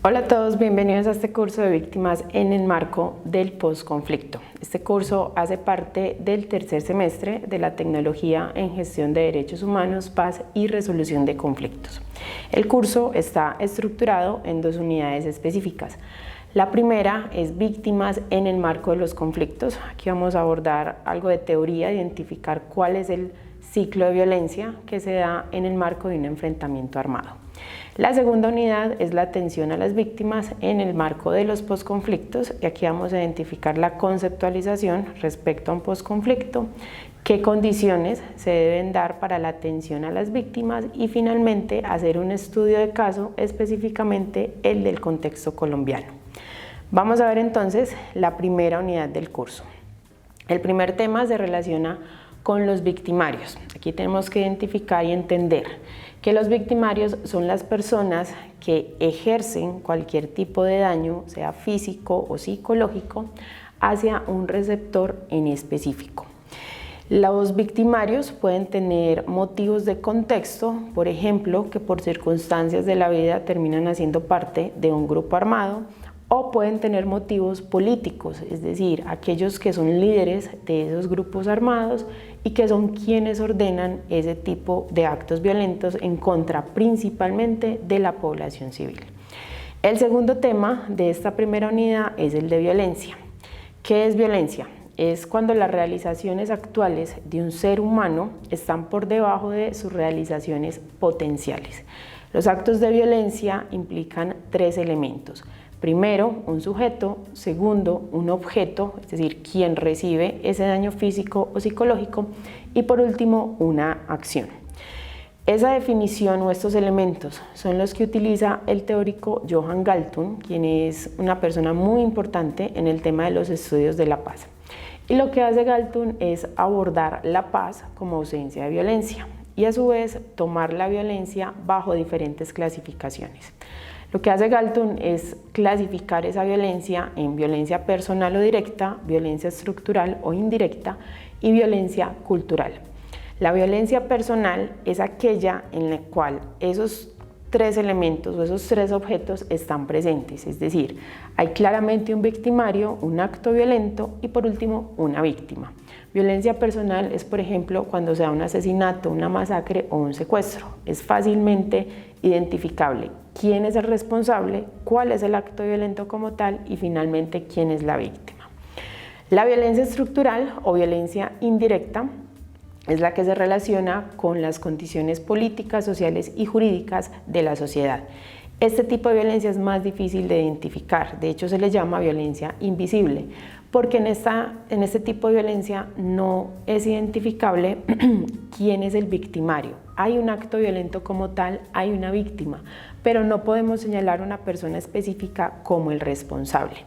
Hola a todos, bienvenidos a este curso de víctimas en el marco del posconflicto. Este curso hace parte del tercer semestre de la Tecnología en Gestión de Derechos Humanos, Paz y Resolución de Conflictos. El curso está estructurado en dos unidades específicas. La primera es víctimas en el marco de los conflictos. Aquí vamos a abordar algo de teoría, identificar cuál es el ciclo de violencia que se da en el marco de un enfrentamiento armado. La segunda unidad es la atención a las víctimas en el marco de los posconflictos, y aquí vamos a identificar la conceptualización respecto a un posconflicto, qué condiciones se deben dar para la atención a las víctimas y finalmente hacer un estudio de caso, específicamente el del contexto colombiano. Vamos a ver entonces la primera unidad del curso. El primer tema se relaciona con los victimarios. Aquí tenemos que identificar y entender que los victimarios son las personas que ejercen cualquier tipo de daño, sea físico o psicológico, hacia un receptor en específico. Los victimarios pueden tener motivos de contexto, por ejemplo, que por circunstancias de la vida terminan haciendo parte de un grupo armado, o pueden tener motivos políticos, es decir, aquellos que son líderes de esos grupos armados y que son quienes ordenan ese tipo de actos violentos en contra principalmente de la población civil. El segundo tema de esta primera unidad es el de violencia. ¿Qué es violencia? Es cuando las realizaciones actuales de un ser humano están por debajo de sus realizaciones potenciales. Los actos de violencia implican tres elementos. Primero, un sujeto. Segundo, un objeto, es decir, quien recibe ese daño físico o psicológico. Y por último, una acción. Esa definición o estos elementos son los que utiliza el teórico Johan Galtung, quien es una persona muy importante en el tema de los estudios de la paz. Y lo que hace Galtung es abordar la paz como ausencia de violencia y a su vez tomar la violencia bajo diferentes clasificaciones. Lo que hace Galtung es clasificar esa violencia en violencia personal o directa, violencia estructural o indirecta y violencia cultural. La violencia personal es aquella en la cual esos tres elementos o esos tres objetos están presentes, es decir, hay claramente un victimario, un acto violento y por último una víctima. Violencia personal es, por ejemplo, cuando se da un asesinato, una masacre o un secuestro. Es fácilmente identificable quién es el responsable, cuál es el acto violento como tal y finalmente quién es la víctima. La violencia estructural o violencia indirecta es la que se relaciona con las condiciones políticas, sociales y jurídicas de la sociedad. Este tipo de violencia es más difícil de identificar, de hecho se le llama violencia invisible, porque en este tipo de violencia no es identificable quién es el victimario. Hay un acto violento como tal, hay una víctima, pero no podemos señalar a una persona específica como el responsable.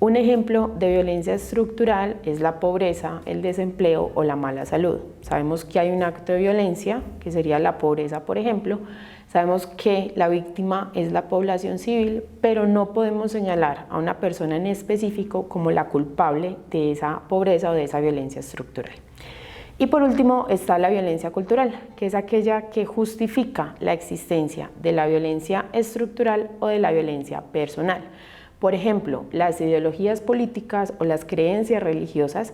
Un ejemplo de violencia estructural es la pobreza, el desempleo o la mala salud. Sabemos que hay un acto de violencia, que sería la pobreza, por ejemplo. Sabemos que la víctima es la población civil, pero no podemos señalar a una persona en específico como la culpable de esa pobreza o de esa violencia estructural. Y por último está la violencia cultural, que es aquella que justifica la existencia de la violencia estructural o de la violencia personal. Por ejemplo, las ideologías políticas o las creencias religiosas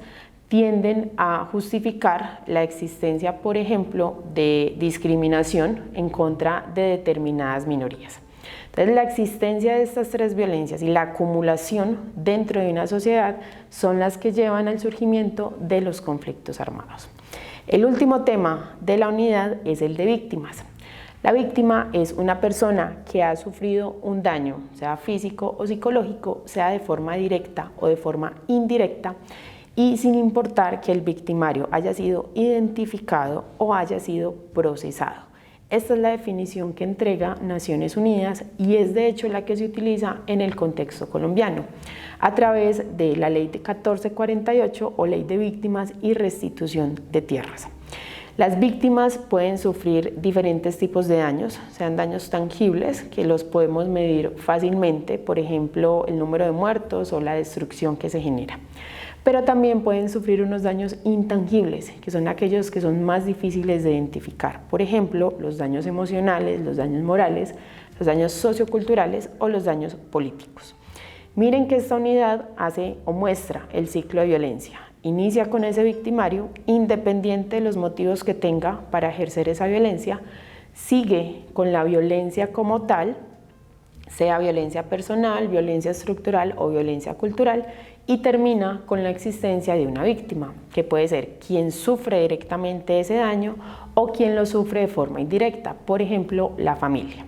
tienden a justificar la existencia, por ejemplo, de discriminación en contra de determinadas minorías. Entonces, la existencia de estas tres violencias y la acumulación dentro de una sociedad son las que llevan al surgimiento de los conflictos armados. El último tema de la unidad es el de víctimas. La víctima es una persona que ha sufrido un daño, sea físico o psicológico, sea de forma directa o de forma indirecta, y sin importar que el victimario haya sido identificado o haya sido procesado. Esta es la definición que entrega Naciones Unidas y es de hecho la que se utiliza en el contexto colombiano a través de la Ley de 1448 o Ley de Víctimas y Restitución de Tierras. Las víctimas pueden sufrir diferentes tipos de daños, sean daños tangibles que los podemos medir fácilmente, por ejemplo, el número de muertos o la destrucción que se genera. pero también pueden sufrir unos daños intangibles, que son aquellos que son más difíciles de identificar. Por ejemplo, los daños emocionales, los daños morales, los daños socioculturales o los daños políticos. Miren que esta unidad hace o muestra el ciclo de violencia. Inicia con ese victimario, independiente de los motivos que tenga para ejercer esa violencia, sigue con la violencia como tal, sea violencia personal, violencia estructural o violencia cultural, y termina con la existencia de una víctima, que puede ser quien sufre directamente ese daño o quien lo sufre de forma indirecta, por ejemplo, la familia.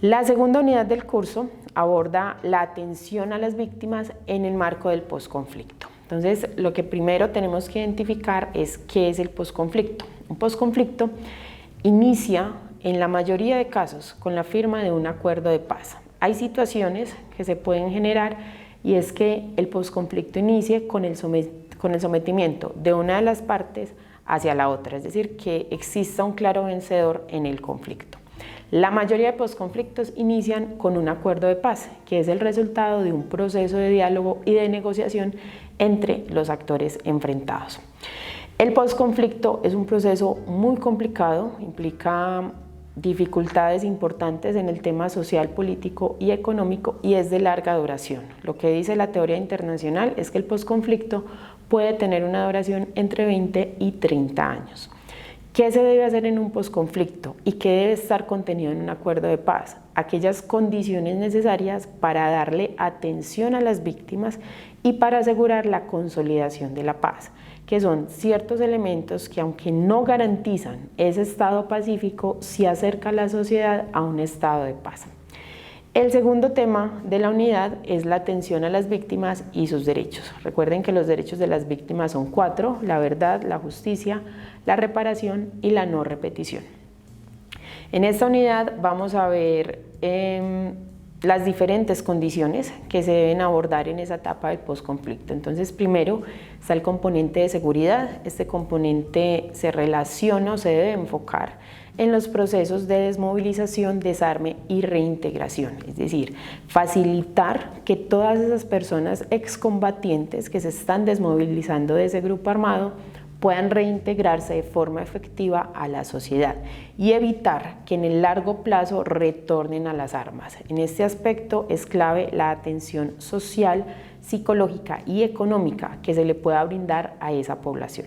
La segunda unidad del curso aborda la atención a las víctimas en el marco del posconflicto. Entonces, lo que primero tenemos que identificar es qué es el posconflicto. Un posconflicto inicia en la mayoría de casos con la firma de un acuerdo de paz. Hay situaciones que se pueden generar y es que el posconflicto inicie con el sometimiento de una de las partes hacia la otra, es decir, que exista un claro vencedor en el conflicto. La mayoría de posconflictos inician con un acuerdo de paz, que es el resultado de un proceso de diálogo y de negociación entre los actores enfrentados. El posconflicto es un proceso muy complicado, implica dificultades importantes en el tema social, político y económico y es de larga duración. Lo que dice la teoría internacional es que el posconflicto puede tener una duración entre 20 y 30 años. ¿Qué se debe hacer en un posconflicto y qué debe estar contenido en un acuerdo de paz? Aquellas condiciones necesarias para darle atención a las víctimas y para asegurar la consolidación de la paz, que son ciertos elementos que, aunque no garantizan ese estado pacífico, sí acerca a la sociedad a un estado de paz. El segundo tema de la unidad es la atención a las víctimas y sus derechos. Recuerden que los derechos de las víctimas son 4: la verdad, la justicia, la reparación y la no repetición. En esta unidad vamos a ver las diferentes condiciones que se deben abordar en esa etapa del posconflicto. Entonces, primero está el componente de seguridad. Este componente se relaciona o se debe enfocar en los procesos de desmovilización, desarme y reintegración, es decir, facilitar que todas esas personas excombatientes que se están desmovilizando de ese grupo armado puedan reintegrarse de forma efectiva a la sociedad y evitar que en el largo plazo retornen a las armas. En este aspecto es clave la atención social, psicológica y económica que se le pueda brindar a esa población.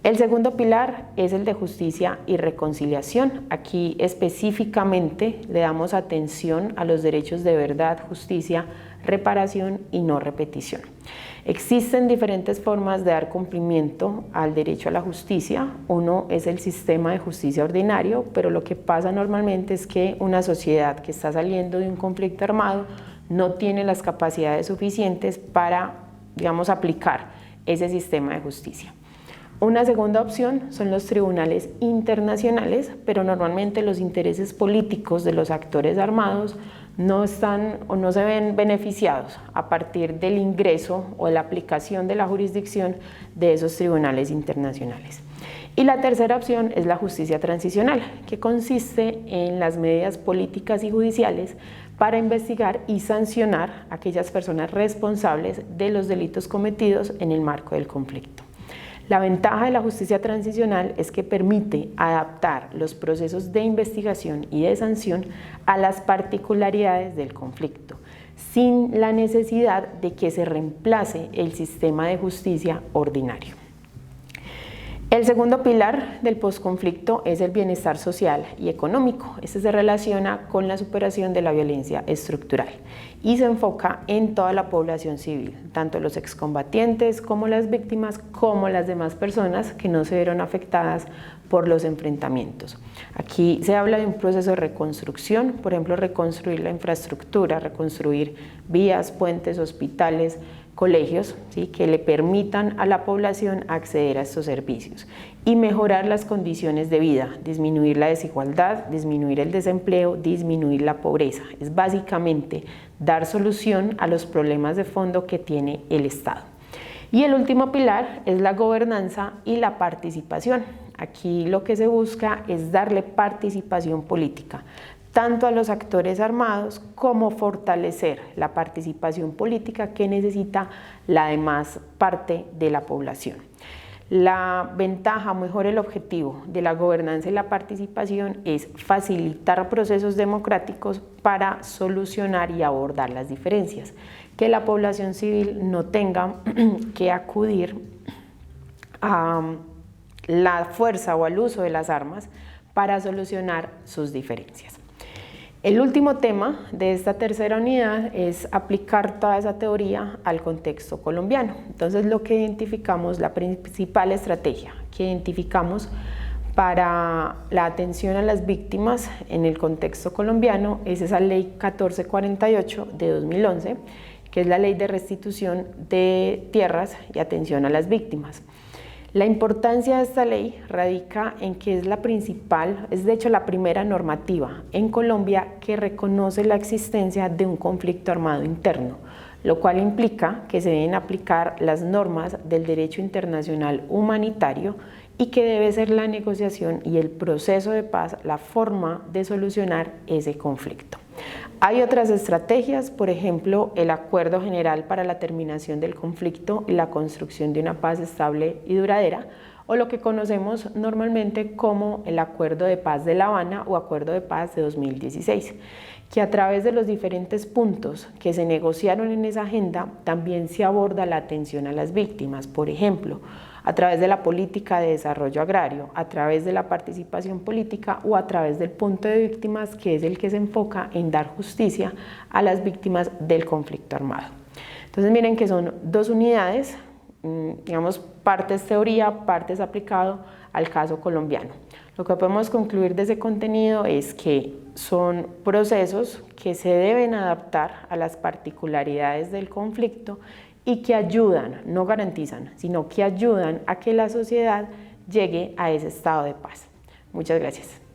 El segundo pilar es el de justicia y reconciliación. Aquí específicamente le damos atención a los derechos de verdad, justicia, reparación y no repetición. Existen diferentes formas de dar cumplimiento al derecho a la justicia. Uno es el sistema de justicia ordinario, pero lo que pasa normalmente es que una sociedad que está saliendo de un conflicto armado no tiene las capacidades suficientes para, digamos, aplicar ese sistema de justicia. Una segunda opción son los tribunales internacionales, pero normalmente los intereses políticos de los actores armados no están o no se ven beneficiados a partir del ingreso o de la aplicación de la jurisdicción de esos tribunales internacionales. Y la tercera opción es la justicia transicional, que consiste en las medidas políticas y judiciales para investigar y sancionar a aquellas personas responsables de los delitos cometidos en el marco del conflicto. La ventaja de la justicia transicional es que permite adaptar los procesos de investigación y de sanción a las particularidades del conflicto, sin la necesidad de que se reemplace el sistema de justicia ordinario. El segundo pilar del posconflicto es el bienestar social y económico. Este se relaciona con la superación de la violencia estructural y se enfoca en toda la población civil, tanto los excombatientes como las víctimas, como las demás personas que no se vieron afectadas por los enfrentamientos. Aquí se habla de un proceso de reconstrucción, por ejemplo, reconstruir la infraestructura, reconstruir vías, puentes, hospitales, colegios, ¿sí?, que le permitan a la población acceder a estos servicios y mejorar las condiciones de vida, disminuir la desigualdad, disminuir el desempleo, disminuir la pobreza. Es básicamente dar solución a los problemas de fondo que tiene el Estado. Y el último pilar es la gobernanza y la participación. Aquí lo que se busca es darle participación política, tanto a los actores armados como fortalecer la participación política que necesita la demás parte de la población. La ventaja, mejor el objetivo de la gobernanza y la participación es facilitar procesos democráticos para solucionar y abordar las diferencias, que la población civil no tenga que acudir a la fuerza o al uso de las armas para solucionar sus diferencias. El último tema de esta tercera unidad es aplicar toda esa teoría al contexto colombiano. Entonces, lo que identificamos, la principal estrategia que identificamos para la atención a las víctimas en el contexto colombiano es esa Ley 1448 de 2011, que es la Ley de Restitución de Tierras y Atención a las Víctimas. La importancia de esta ley radica en que es la principal, es de hecho la primera normativa en Colombia que reconoce la existencia de un conflicto armado interno, lo cual implica que se deben aplicar las normas del derecho internacional humanitario y que debe ser la negociación y el proceso de paz la forma de solucionar ese conflicto. Hay otras estrategias, por ejemplo, el Acuerdo General para la Terminación del Conflicto y la construcción de una paz estable y duradera, o lo que conocemos normalmente como el Acuerdo de Paz de La Habana o Acuerdo de Paz de 2016, que a través de los diferentes puntos que se negociaron en esa agenda también se aborda la atención a las víctimas, por ejemplo, a través de la política de desarrollo agrario, a través de la participación política o a través del punto de víctimas, que es el que se enfoca en dar justicia a las víctimas del conflicto armado. Entonces miren que son dos unidades, digamos, partes teoría, partes aplicado al caso colombiano. Lo que podemos concluir de ese contenido es que son procesos que se deben adaptar a las particularidades del conflicto y que ayudan, no garantizan, sino que ayudan a que la sociedad llegue a ese estado de paz. Muchas gracias.